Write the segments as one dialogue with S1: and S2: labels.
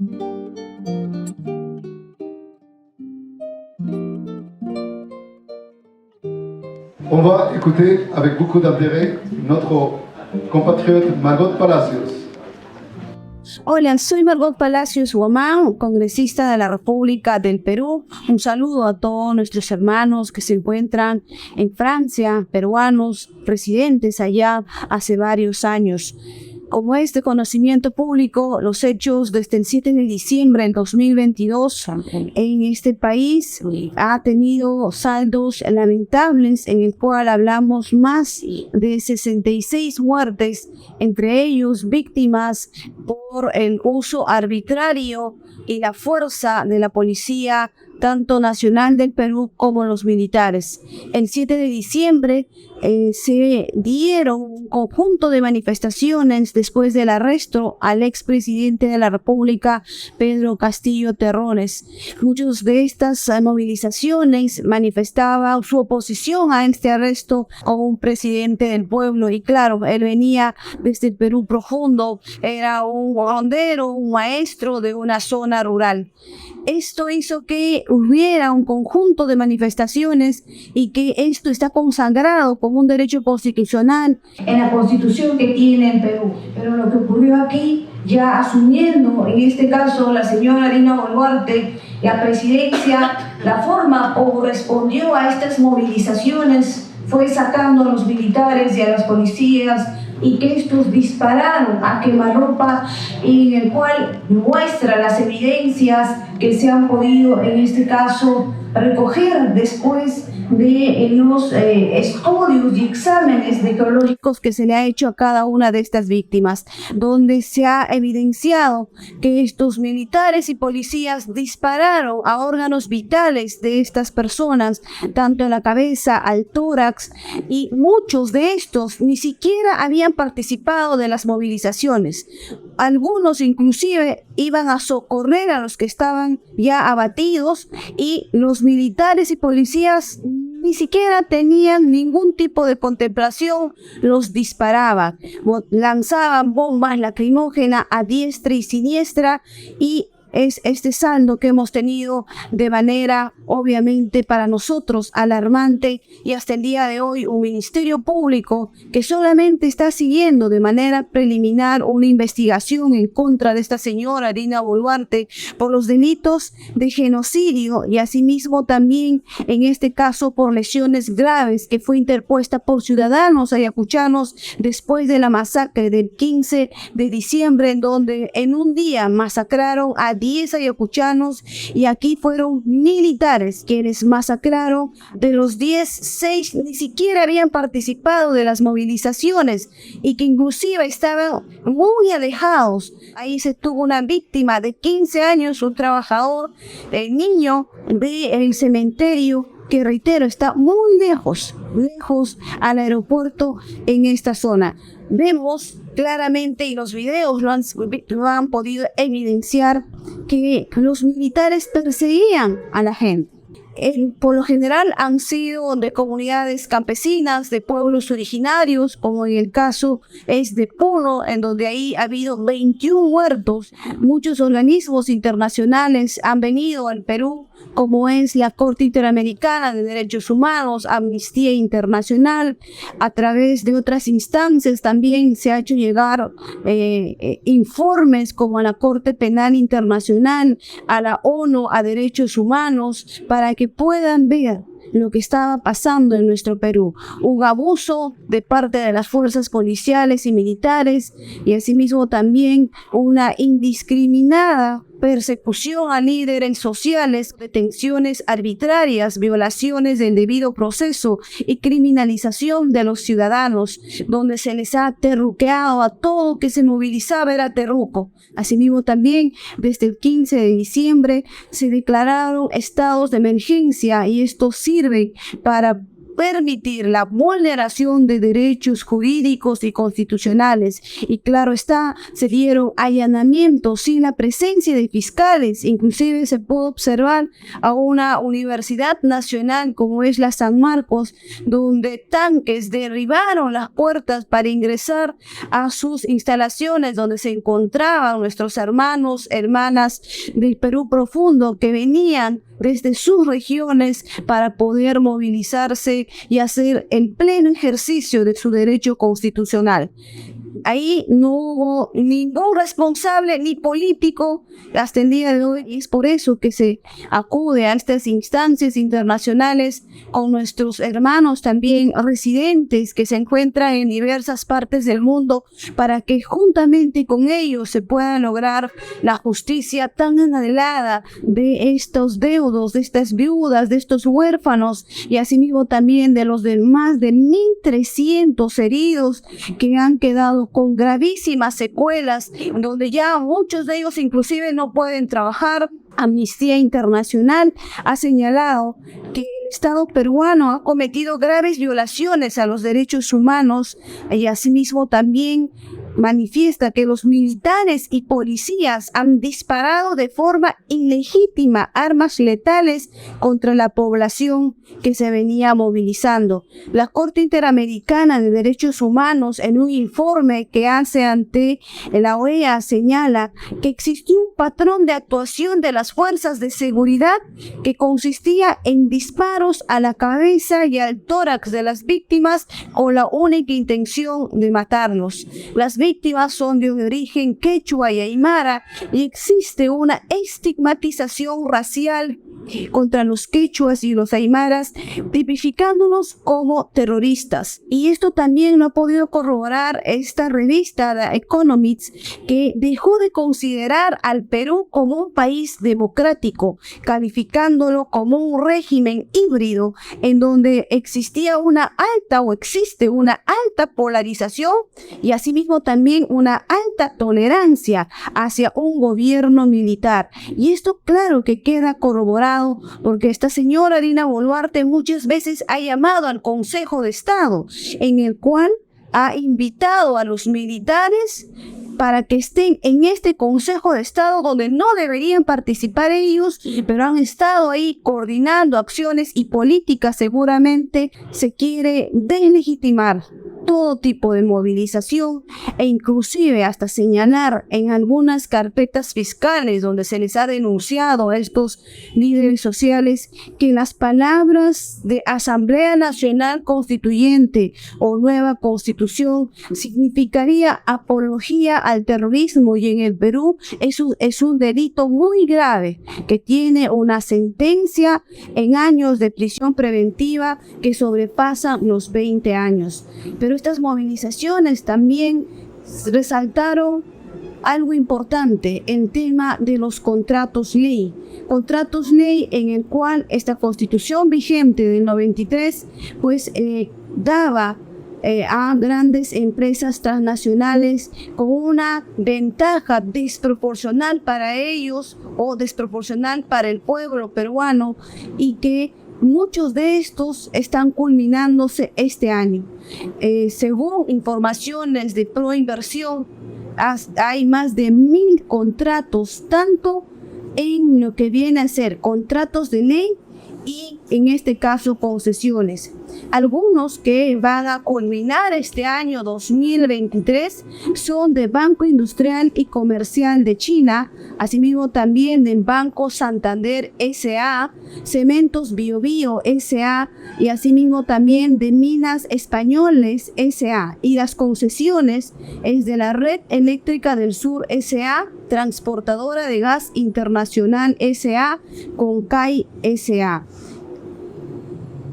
S1: On va écouter avec beaucoup d'intérêt notre compatriote Margot Palacios.
S2: Hola, soy Margot Palacios Guamán, congresista de la República del Perú. Un saludo a todos nuestros hermanos que se encuentran en Francia, peruanos, residentes allá hace varios años. Como es de conocimiento público, los hechos desde el 7 de diciembre del 2022 en este país ha tenido saldos lamentables, en el cual hablamos más de 66 muertes, entre ellos víctimas por el uso arbitrario y la fuerza de la policía, tanto nacional del Perú como los militares. El 7 de diciembre se dieron un conjunto de manifestaciones después del arresto al expresidente de la República, Pedro Castillo Terrones. Muchas de estas movilizaciones manifestaban su oposición a este arresto como un presidente del pueblo, y claro, él venía desde el Perú profundo, era un hondero, un maestro de una zona rural. Esto hizo que hubiera un conjunto de manifestaciones y que esto está consagrado como un derecho constitucional en la Constitución que tiene el Perú. Pero lo que ocurrió aquí, ya asumiendo en este caso la señora Dina Boluarte la presidencia, la forma como respondió a estas movilizaciones fue sacando a los militares y a las policías, y que estos dispararon a quemarropa, y en el cual muestra las evidencias que se han podido en este caso recoger después de los estudios y exámenes necrológicos que se le ha hecho a cada una de estas víctimas, donde se ha evidenciado que estos militares y policías dispararon a órganos vitales de estas personas, tanto en la cabeza, al tórax, y muchos de estos ni siquiera habían participado de las movilizaciones. Algunos inclusive iban a socorrer a los que estaban ya abatidos, y los militares y policías ni siquiera tenían ningún tipo de contemplación, los disparaban, lanzaban bombas lacrimógenas a diestra y siniestra, y es este saldo que hemos tenido de manera obviamente para nosotros alarmante, y hasta el día de hoy un ministerio público que solamente está siguiendo de manera preliminar una investigación en contra de esta señora Dina Boluarte por los delitos de genocidio, y asimismo también en este caso por lesiones graves que fue interpuesta por ciudadanos ayacuchanos después de la masacre del 15 de diciembre, en donde en un día masacraron a 10 ayacuchanos, y aquí fueron militares quienes masacraron. De los 10, 6 ni siquiera habían participado de las movilizaciones, y que inclusive estaban muy alejados. Ahí se tuvo una víctima de 15 años, un trabajador, el niño del cementerio, que reitero, está muy lejos al aeropuerto en esta zona. Vemos claramente, y los videos lo han podido evidenciar, que los militares perseguían a la gente. Por lo general han sido de comunidades campesinas, de pueblos originarios, como en el caso es de Puno, en donde ahí ha habido 21 muertos. Muchos organismos internacionales han venido al Perú, como es la Corte Interamericana de Derechos Humanos, Amnistía Internacional, a través de otras instancias también se ha hecho llegar informes como a la Corte Penal Internacional, a la ONU, a Derechos Humanos, para que puedan ver lo que estaba pasando en nuestro Perú. Un abuso de parte de las fuerzas policiales y militares, y asimismo también una indiscriminada persecución a líderes sociales, detenciones arbitrarias, violaciones del debido proceso y criminalización de los ciudadanos, donde se les ha terruqueado a todo que se movilizaba, era terruco. Asimismo también desde el 15 de diciembre se declararon estados de emergencia, y esto sirve para permitir la vulneración de derechos jurídicos y constitucionales. Y claro está, se dieron allanamientos sin la presencia de fiscales. Inclusive se puede observar a una universidad nacional como es la San Marcos, donde tanques derribaron las puertas para ingresar a sus instalaciones, donde se encontraban nuestros hermanos, hermanas del Perú profundo que venían desde sus regiones para poder movilizarse y hacer el pleno ejercicio de su derecho constitucional. Ahí no hubo ningún responsable ni político hasta el día de hoy, y es por eso que se acude a estas instancias internacionales con nuestros hermanos también residentes que se encuentran en diversas partes del mundo, para que juntamente con ellos se pueda lograr la justicia tan anhelada de estos deudos, de estas viudas, de estos huérfanos, y asimismo también de los de más de 1.300 heridos que han quedado con gravísimas secuelas, donde ya muchos de ellos inclusive no pueden trabajar. Amnistía Internacional ha señalado que el Estado peruano ha cometido graves violaciones a los derechos humanos, y asimismo también manifiesta que los militares y policías han disparado de forma ilegítima armas letales contra la población que se venía movilizando. La Corte Interamericana de Derechos Humanos, en un informe que hace ante la OEA, señala que existió un patrón de actuación de las fuerzas de seguridad que consistía en disparos a la cabeza y al tórax de las víctimas con la única intención de matarlos. Las víctimas son de origen quechua y aymara, y existe una estigmatización racial contra los quechuas y los aymaras, tipificándolos como terroristas. Y esto también lo ha podido corroborar esta revista, The Economist, que dejó de considerar al Perú como un país democrático, calificándolo como un régimen híbrido en donde existía una alta o existe una alta polarización y asimismo también una alta tolerancia hacia un gobierno militar. Y esto claro que queda corroborado porque esta señora Dina Boluarte muchas veces ha llamado al Consejo de Estado, en el cual ha invitado a los militares para que estén en este Consejo de Estado, donde no deberían participar ellos, pero han estado ahí coordinando acciones y políticas. Seguramente se quiere deslegitimar todo tipo de movilización e inclusive hasta señalar en algunas carpetas fiscales donde se les ha denunciado a estos líderes sociales que las palabras de Asamblea Nacional Constituyente o nueva Constitución significaría apología al terrorismo, y en el Perú es un delito muy grave que tiene una sentencia en años de prisión preventiva que sobrepasa los 20 años. Pero estas movilizaciones también resaltaron algo importante, el tema de los contratos ley. Contratos ley en el cual esta constitución vigente del 93 pues daba a grandes empresas transnacionales con una ventaja desproporcional para ellos o desproporcional para el pueblo peruano, y que muchos de estos están culminándose este año. Según informaciones de Proinversión, hay más de 1.000 contratos, tanto en lo que viene a ser contratos de ley y en este caso concesiones. Algunos que van a culminar este año 2023 son de Banco Industrial y Comercial de China, asimismo también del Banco Santander S.A., Cementos Biobío S.A. y asimismo también de Minas Españoles S.A. Y las concesiones es de la Red Eléctrica del Sur S.A., Transportadora de Gas Internacional S.A., Concay S.A.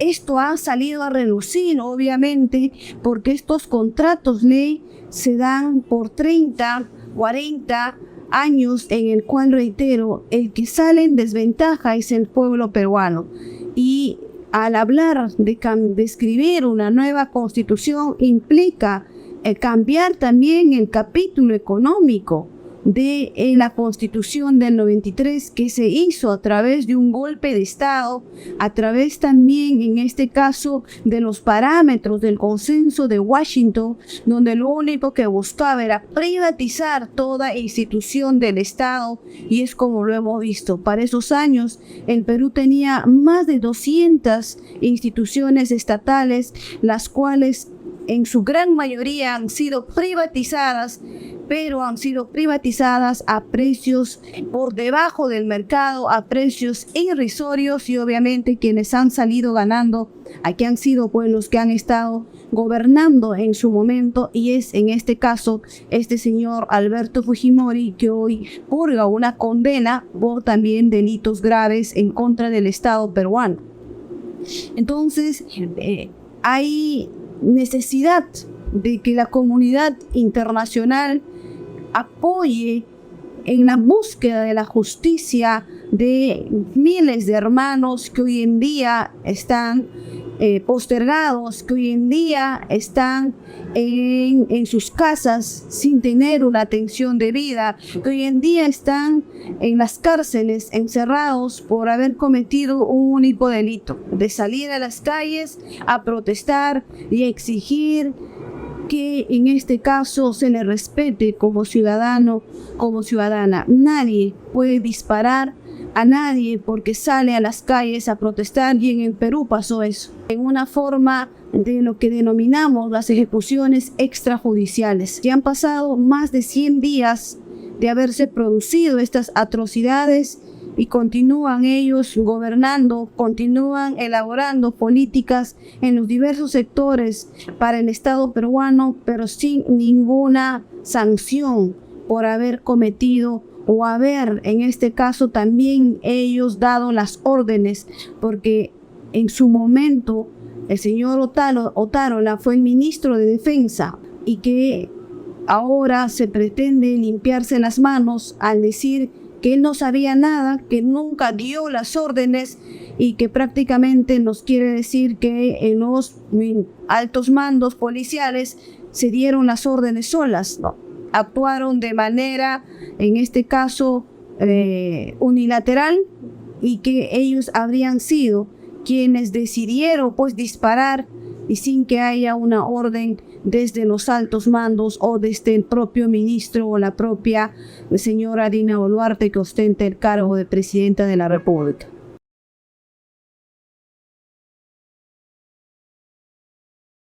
S2: Esto ha salido a relucir, obviamente, porque estos contratos ley se dan por 30, 40 años, en el cual, reitero, el que sale en desventaja es el pueblo peruano. Y al hablar de escribir una nueva constitución implica cambiar también el capítulo económico, de la Constitución del 93, que se hizo a través de un golpe de Estado, a través también, en este caso, de los parámetros del consenso de Washington, donde lo único que buscaba era privatizar toda institución del Estado, y es como lo hemos visto. Para esos años, el Perú tenía más de 200 instituciones estatales, las cuales en su gran mayoría han sido privatizadas, pero han sido privatizadas a precios por debajo del mercado, a precios irrisorios, y obviamente quienes han salido ganando aquí han sido pues los que han estado gobernando en su momento, y es en este caso este señor Alberto Fujimori, que hoy purga una condena por también delitos graves en contra del Estado peruano. Entonces, hay necesidad de que la comunidad internacional apoye en la búsqueda de la justicia de miles de hermanos que hoy en día están postergados, que hoy en día están en sus casas sin tener una atención debida, que hoy en día están en las cárceles encerrados por haber cometido un único delito, de salir a las calles a protestar y exigir que en este caso se le respete como ciudadano, como ciudadana. Nadie puede disparar a nadie porque sale a las calles a protestar, y en el Perú pasó eso, en una forma de lo que denominamos las ejecuciones extrajudiciales. Ya han pasado más de 100 días de haberse producido estas atrocidades, y continúan ellos gobernando, continúan elaborando políticas en los diversos sectores para el Estado peruano, pero sin ninguna sanción por haber cometido o haber, en este caso, también ellos dado las órdenes, porque en su momento el señor Otárola fue el ministro de Defensa, y que ahora se pretende limpiarse las manos al decir que él no sabía nada, que nunca dio las órdenes, y que prácticamente nos quiere decir que en los altos mandos policiales se dieron las órdenes solas, ¿no? Actuaron de manera, en este caso, unilateral, y que ellos habrían sido quienes decidieron pues disparar, y sin que haya una orden desde los altos mandos o desde el propio ministro o la propia señora Dina Boluarte, que ostenta el cargo de presidenta de la República.